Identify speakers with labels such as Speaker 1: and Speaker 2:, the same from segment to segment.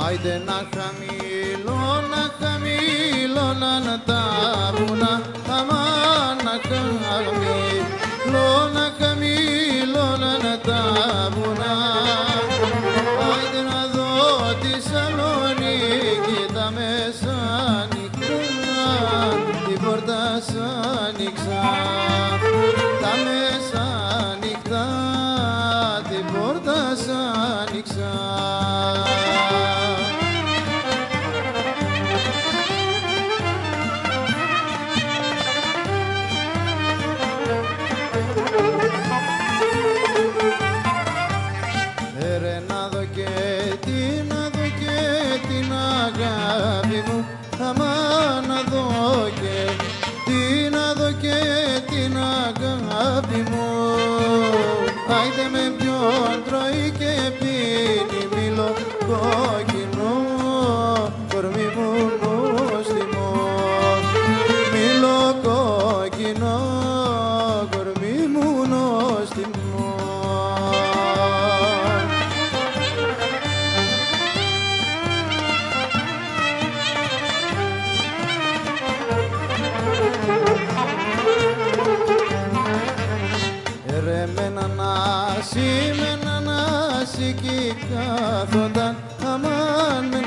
Speaker 1: Άιντε να χαμηλώναν τα βουνά, αμάν να χαμηλώναν τα βουνά. Άιντε να δω τη Σαλονίκη τα μεσάνυχτα, την πόρτα σ' άνοιξα, τα μεσάνυχτα, την πόρτα σ' άνοιξα. Αγάπη μου, αμά να δω και την αγάπη μου. Άιντε με ποιον τρώει και πίνει μήλο κόκκινο, κορμί μου νόστιμο. Μήλο κόκκινο, κορμί μου νόστιμο. Με έναν άση κι κάθονταν, αμάν με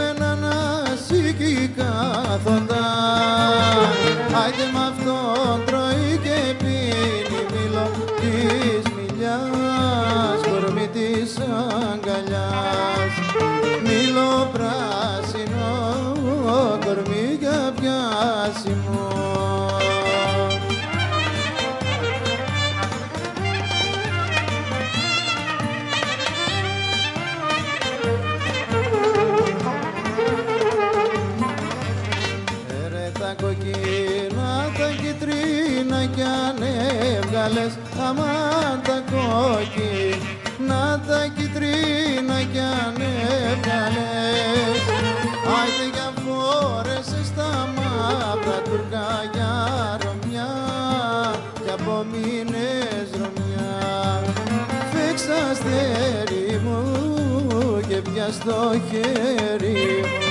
Speaker 1: έναν άση κι κάθονταν. Άιντε μ' αυτόν τρώει και πίνει μήλο της μιλιάς, κορμί της αγκαλιάς. Μήλο πράσινο, κορμί για πιάσιμο. Τα κοκκίνα, τα κιτρίνα κι αν έβγαλες, αμάν τα κόκκινα, τα κιτρίνα κι αν έβγαλες. Άιντε για φόρεσες τα μαύρα τουρκάγια ρωμιά κι απομείνες ρωμιά. Φέξα αστέρι μου και πια στο χέρι μου.